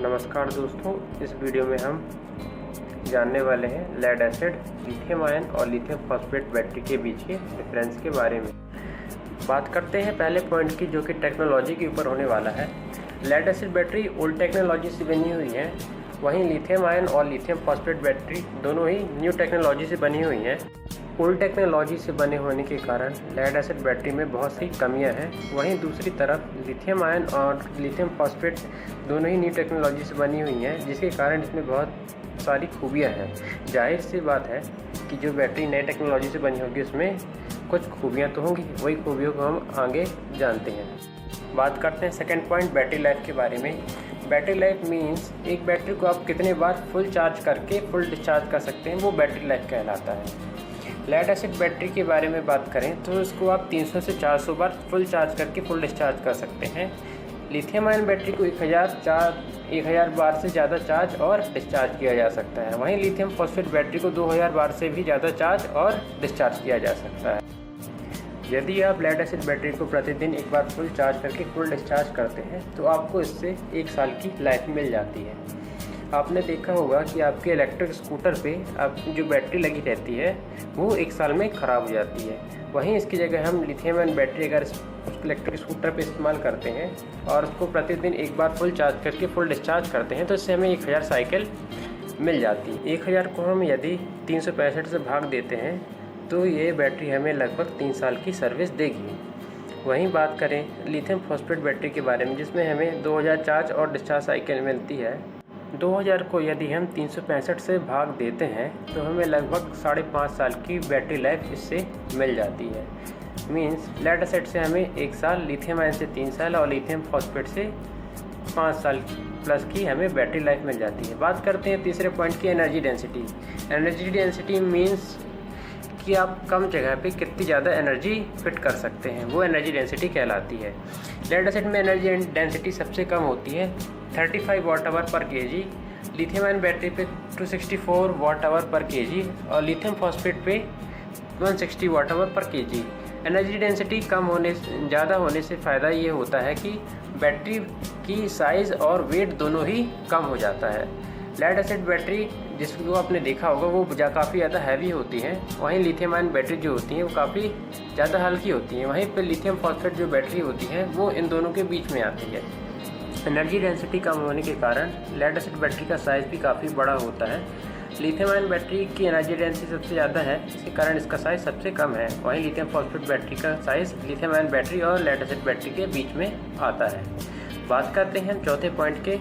नमस्कार दोस्तों, इस वीडियो में हम जानने वाले हैं लेड एसिड, लिथियम आयन और लिथियम फॉस्फेट बैटरी के बीच के डिफरेंस के बारे में। बात करते हैं पहले पॉइंट की, जो कि टेक्नोलॉजी के ऊपर होने वाला है। Lead acid battery old technology से बनी हुई है, वहीं लिथियम आयन और लिथियम फॉस्फेट बैटरी दोनों ही न्यू टेक्नोलॉजी से बनी हुई हैं। ओल्ड टेक्नोलॉजी से बने होने के कारण लेड एसिड बैटरी में बहुत सी कमियां हैं, वहीं दूसरी तरफ लिथियम आयन और लिथियम फॉस्फेट दोनों ही न्यू टेक्नोलॉजी से बनी हुई हैं, जिसके कारण इसमें बहुत सारी खूबियां हैं। जाहिर सी बात है कि जो बैटरी नई टेक्नोलॉजी से बनी होगी उसमें कुछ खूबियाँ तो होंगी, वही खूबियों को हम आगे जानते हैं। बात करते हैं सेकेंड पॉइंट, बैटरी लाइफ के बारे में। बैटरी लाइफ मीन्स एक बैटरी को आप कितने बार फुल चार्ज करके फुल डिस्चार्ज कर सकते हैं, वो बैटरी लाइफ कहलाता है। लेड एसिड बैटरी के बारे में बात करें तो इसको आप 300 से 400 बार फुल चार्ज करके फुल डिस्चार्ज कर सकते हैं। लिथियम आयन बैटरी को 1000 बार से ज़्यादा चार्ज और डिस्चार्ज किया जा सकता है। वहीं लिथियम फॉस्फेट बैटरी को 2000 बार से भी ज़्यादा चार्ज और डिस्चार्ज किया जा सकता है। यदि आप लेड एसिड बैटरी को प्रतिदिन एक बार फुल चार्ज करके फुल डिस्चार्ज करते हैं तो आपको इससे 1 साल की लाइफ मिल जाती है। आपने देखा होगा कि आपके इलेक्ट्रिक स्कूटर पे आपकी जो बैटरी लगी रहती है वो 1 साल में ख़राब हो जाती है। वहीं इसकी जगह हम लिथियम आयन बैटरी अगर इलेक्ट्रिक स्कूटर पे इस्तेमाल करते हैं और उसको प्रतिदिन एक बार फुल चार्ज करके फुल डिस्चार्ज करते हैं तो इससे हमें 1000 साइकिल मिल जाती है। 1000 को हम यदि 365 से भाग देते हैं तो ये बैटरी हमें लगभग 3 साल की सर्विस देगी। वहीं बात करें लिथियम फॉस्फेट बैटरी के बारे में, जिसमें हमें 2000 चार्ज और डिस्चार्ज साइकिल मिलती है। 2000 को यदि हम 365 से भाग देते हैं तो हमें लगभग 5.5 साल की बैटरी लाइफ इससे मिल जाती है। मीन्स लेड एसिड से हमें 1 साल, लिथियम आयन से 3 साल और लिथियम फॉस्फेट से 5 साल प्लस की हमें बैटरी लाइफ मिल जाती है। बात करते हैं तीसरे पॉइंट की, energy density. Energy density means कि आप कम जगह पे कितनी ज़्यादा एनर्जी फिट कर सकते हैं, वो एनर्जी डेंसिटी कहलाती है। लेड एसिड में एनर्जी डेंसिटी सबसे कम होती है 35 वाट आवर पर केजी, लिथियम आयन बैटरी पे 264 वाट आवर पर केजी और लिथियम फॉस्फेट पे 160 वाट आवर पर केजी। एनर्जी डेंसिटी ज़्यादा होने से फ़ायदा ये होता है कि बैटरी की साइज़ और वेट दोनों ही कम हो जाता है। लेड एसिड बैटरी जिसको आपने देखा होगा वो काफ़ी ज़्यादा हैवी होती हैं, वहीं लिथियम आयन बैटरी जो होती हैं वो काफ़ी ज़्यादा हल्की होती हैं। वहीं पर लिथियम फॉस्फेट जो बैटरी होती है वो इन दोनों के बीच में आती है। एनर्जी डेंसिटी कम होने के कारण लेड एसिड बैटरी का साइज़ भी काफ़ी बड़ा होता है। लिथियम आयन बैटरी की एनर्जी डेंसिटी सबसे ज़्यादा है, इसके कारण इसका साइज़ सबसे कम है। वहीं लिथियम फॉस्फेट बैटरी का साइज़ लिथियम आयन बैटरी और लेड एसिड बैटरी के बीच में आता है। बात करते हैं चौथे पॉइंट के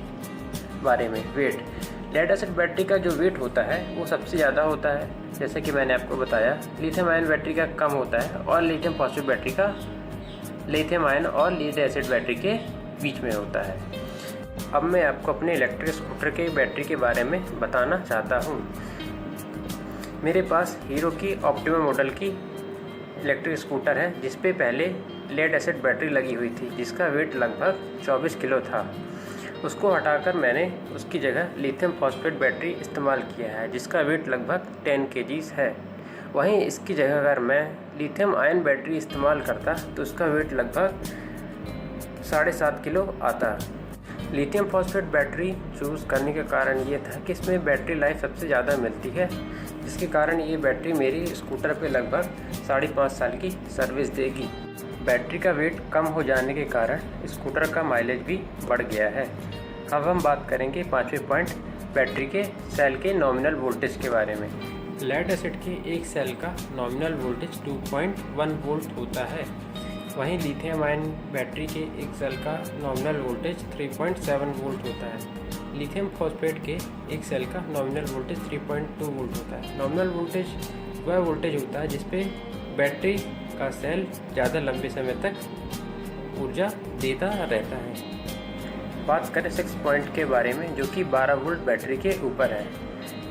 बारे में, वेट। लेड एसिड बैटरी का जो वेट होता है वो सबसे ज़्यादा होता है, जैसे कि मैंने आपको बताया। लिथियम आयन बैटरी का कम होता है और लिथियम फॉस्फेट बैटरी का लिथियम आयन और लेड एसिड बैटरी के बीच में होता है। अब मैं आपको अपने इलेक्ट्रिक स्कूटर के बैटरी के बारे में बताना चाहता हूँ। मेरे पास हीरो की ऑप्टिमा मॉडल की इलेक्ट्रिक स्कूटर है, जिस पे पहले लेड एसिड बैटरी लगी हुई थी, जिसका वेट लगभग 24 किलो था। उसको हटाकर मैंने उसकी जगह लिथियम फॉस्फेट बैटरी इस्तेमाल किया है, जिसका वेट लगभग 10 kg है। वहीं इसकी जगह अगर मैं लिथियम आयन बैटरी इस्तेमाल करता तो उसका वेट लगभग 7.5 किलो आता। लिथियम फॉस्फेट बैटरी चूज़ करने का कारण ये था कि इसमें बैटरी लाइफ सबसे ज़्यादा मिलती है, जिसके कारण ये बैटरी मेरी स्कूटर पे लगभग 5.5 साल की सर्विस देगी। बैटरी का वेट कम हो जाने के कारण स्कूटर का माइलेज भी बढ़ गया है। अब हम बात करेंगे 5वें पॉइंट, बैटरी के सेल के नॉमिनल वोल्टेज के बारे में। लेड एसिड के एक सेल का नॉमिनल वोल्टेज 2.1 वोल्ट होता है, वहीं लिथियम आयन बैटरी के एक सेल का नॉमिनल वोल्टेज 3.7 वोल्ट होता है। लिथियम फॉस्फेट के एक सेल का नॉमिनल वोल्टेज 3.2 वोल्ट होता है। नॉमिनल वोल्टेज वह वोल्टेज होता है जिस पे बैटरी का सेल ज़्यादा लंबे समय तक ऊर्जा देता रहता है। बात करें 6 पॉइंट के बारे में, जो कि 12 वोल्ट बैटरी के ऊपर है।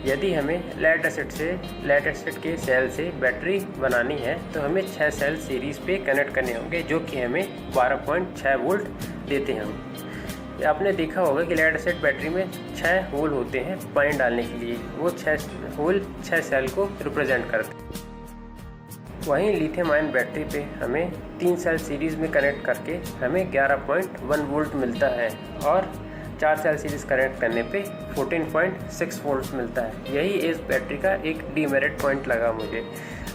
यदि हमें लेड एसिड के सेल से बैटरी बनानी है तो हमें 6 सेल सीरीज़ पे कनेक्ट करने होंगे, जो कि हमें 12.6 वोल्ट देते हैं। आपने देखा होगा कि लेड एसिड बैटरी में 6 होल होते हैं पानी डालने के लिए, वो 6 होल 6 सेल को रिप्रेजेंट करते हैं। वहीं लिथियम आयन बैटरी पे हमें 3 सेल सीरीज़ में कनेक्ट करके हमें 11.1 वोल्ट मिलता है और 4 सेल सीरीज़ कनेक्ट करने पे 14.6 वोल्ट मिलता है। यही इस बैटरी का एक डीमेरिट पॉइंट लगा मुझे।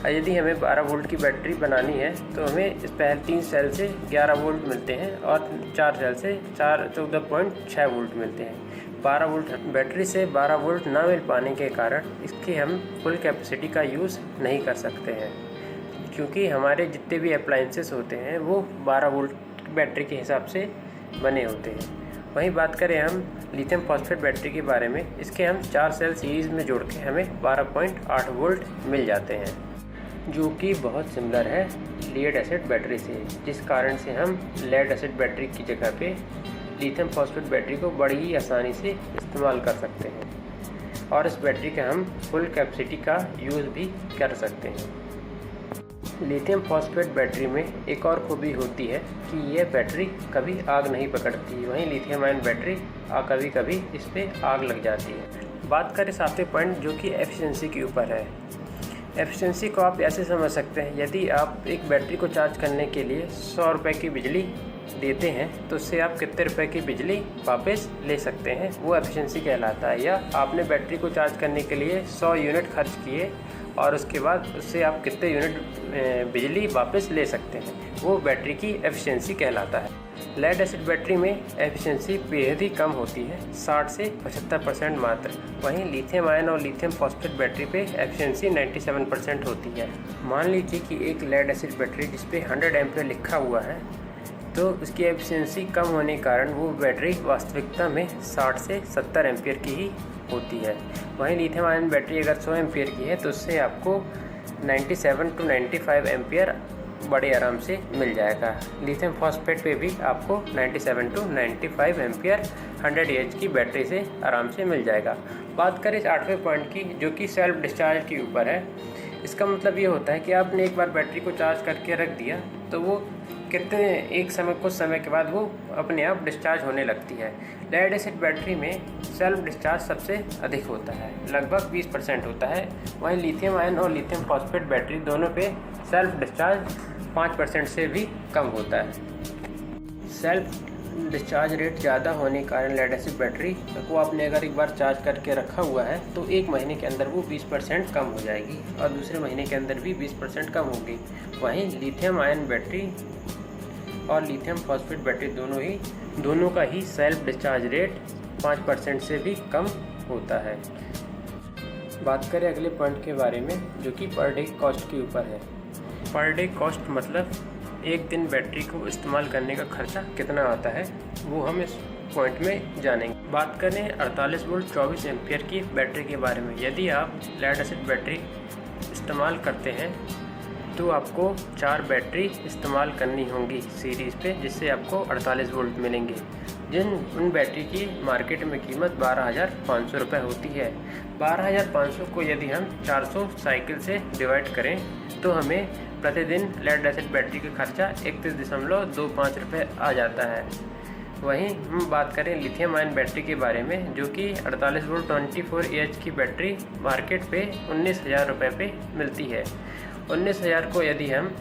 यदि हमें 12 वोल्ट की बैटरी बनानी है तो हमें इस पहले 3 सेल से 11 वोल्ट मिलते हैं और 4 सेल से 14.6 वोल्ट मिलते हैं। 12 वोल्ट बैटरी से 12 वोल्ट ना मिल पाने के कारण इसकी हम फुल कैपेसिटी का यूज़ नहीं कर सकते हैं, क्योंकि हमारे जितने भी अप्लायंसेस होते हैं वो 12 वोल्ट बैटरी के हिसाब से बने होते हैं। वहीं बात करें हम लिथियम फॉस्फेट बैटरी के बारे में, इसके हम 4 सेल सीरीज़ में जोड़ के हमें 12.8 वोल्ट मिल जाते हैं, जो कि बहुत सिमिलर है लेड एसिड बैटरी से, जिस कारण से हम लेड एसिड बैटरी की जगह पे लिथियम फॉस्फेट बैटरी को बड़ी ही आसानी से इस्तेमाल कर सकते हैं और इस बैटरी का हम फुल कैपेसिटी का यूज़ भी कर सकते हैं। लिथियम फॉस्फेट बैटरी में एक और खूबी होती है कि यह बैटरी कभी आग नहीं पकड़ती, वहीं लिथियम आयन बैटरी कभी कभी इस पर आग लग जाती है। बात करें 7वें पॉइंट, जो कि एफिशिएंसी के ऊपर है। एफिशिएंसी को आप ऐसे समझ सकते हैं, यदि आप एक बैटरी को चार्ज करने के लिए 100 रुपये की बिजली देते हैं तो उससे आप कितने रुपए की बिजली वापस ले सकते हैं, वो एफिशिएंसी कहलाता है। या आपने बैटरी को चार्ज करने के लिए 100 यूनिट खर्च किए और उसके बाद उससे आप कितने यूनिट बिजली वापस ले सकते हैं, वो बैटरी की एफिशिएंसी कहलाता है। लेड एसिड बैटरी में एफिशिएंसी बेहद ही कम होती है, 60 से 75% मात्र। वहीं लिथियम आयन और लिथियम फॉस्फेट बैटरी पे एफिशिएंसी 97% होती है। मान लीजिए कि एक लेड एसिड बैटरी जिस पे 100 एम्पीयर लिखा हुआ है, तो उसकी एफिशिएंसी कम होने के कारण वो बैटरी वास्तविकता में 60 से 70 एम्पीयर की ही होती है। वहीं लिथियम आयन बैटरी अगर 100 एम्पीयर की है तो उससे आपको 97 से 95 एम्पीयर बड़े आराम से मिल जाएगा। लिथियम फॉस्फेट पे भी आपको 97 से 95 एम्पीयर 100 एएच की बैटरी से आराम से मिल जाएगा। बात करें 8वें पॉइंट की, जो कि सेल्फ डिस्चार्ज के ऊपर है। इसका मतलब ये होता है कि आपने एक बार बैटरी को चार्ज करके रख दिया तो वो कुछ समय के बाद वो अपने आप डिस्चार्ज होने लगती है। लेड एसिड बैटरी में सेल्फ डिस्चार्ज सबसे अधिक होता है, लगभग 20% होता है। वहीं लिथियम आयन और लिथियम फॉस्फेट बैटरी दोनों पे सेल्फ डिस्चार्ज 5% से भी कम होता है। सेल्फ डिस्चार्ज रेट ज़्यादा होने के कारण लेड एसिड बैटरी को आपने अगर एक बार चार्ज करके रखा हुआ है तो 1 महीने के अंदर वो 20% कम हो जाएगी और दूसरे महीने के अंदर भी 20% कम होगी। वहीं लिथियम आयन बैटरी और लिथियम फॉस्फेट बैटरी दोनों का ही सेल्फ डिस्चार्ज रेट 5% से भी कम होता है। बात करें अगले पॉइंट के बारे में, जो कि पर डे कॉस्ट के ऊपर है। पर डे कॉस्ट मतलब एक दिन बैटरी को इस्तेमाल करने का खर्चा कितना आता है, वो हम इस पॉइंट में जानेंगे। बात करें 48 वोल्ट 24 एम्पीयर की बैटरी के बारे में। यदि आप लेड एसिड बैटरी इस्तेमाल करते हैं तो आपको 4 बैटरी इस्तेमाल करनी होंगी सीरीज़ पे, जिससे आपको 48 वोल्ट मिलेंगे। उन बैटरी की मार्केट में कीमत 12,500 रुपये होती है। 12,500 को यदि हम 400 साइकिल से डिवाइड करें तो हमें प्रतिदिन लेड एसिड बैटरी का खर्चा 31.25 रुपये आ जाता है। वहीं हम बात करें लिथियम आयन बैटरी के बारे में, जो कि 48 वोल्ट 24 एएच की बैटरी मार्केट पे 19,000 रुपये पे मिलती है। 19,000 को यदि हम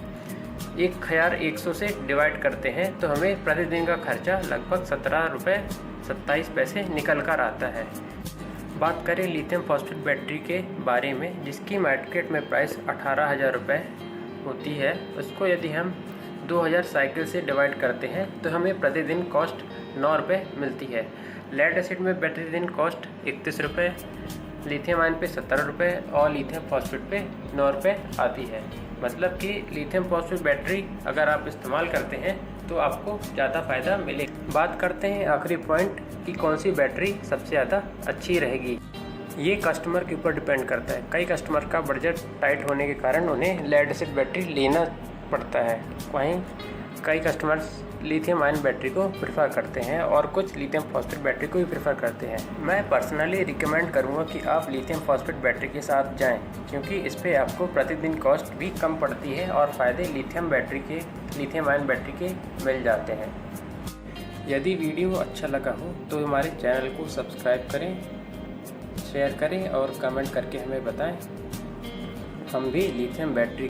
1,100 से डिवाइड करते हैं तो हमें प्रतिदिन का खर्चा लगभग 17 रुपये 27 पैसे निकल कर आता है। बात करें लिथियम फॉस्फेट बैटरी के बारे में, जिसकी मार्केट में प्राइस 18,000 रुपये होती है, उसको यदि हम 2,000 साइकिल से डिवाइड करते हैं तो हमें प्रतिदिन कॉस्ट 9 रुपये मिलती है। लेड एसिड में प्रतिदिन कॉस्ट 31 रुपये, लिथियम आयन पे 17 रुपये और लिथियम फॉस्फेट पे 9 रुपये आती है। मतलब कि लिथियम फॉस्फेट बैटरी अगर आप इस्तेमाल करते हैं तो आपको ज़्यादा फ़ायदा मिलेगा। बात करते हैं आखिरी पॉइंट कि कौन सी बैटरी सबसे ज़्यादा अच्छी रहेगी। ये कस्टमर के ऊपर डिपेंड करता है। कई कस्टमर का बजट टाइट होने के कारण उन्हें लेड एसिड बैटरी लेना पड़ता है, वहीं कई कस्टमर्स लिथियम आयन बैटरी को प्रेफर करते हैं और कुछ लिथियम फॉस्फेट बैटरी को भी प्रेफर करते हैं। मैं पर्सनली रिकमेंड करूंगा कि आप लिथियम फॉस्फेट बैटरी के साथ जाएं, क्योंकि इस पर आपको प्रतिदिन कॉस्ट भी कम पड़ती है और फ़ायदे लिथियम आयन बैटरी के मिल जाते हैं। यदि वीडियो अच्छा लगा हो तो हमारे चैनल को सब्सक्राइब करें, शेयर करें और कमेंट करके हमें बताएं। हम भी लिथियम बैटरी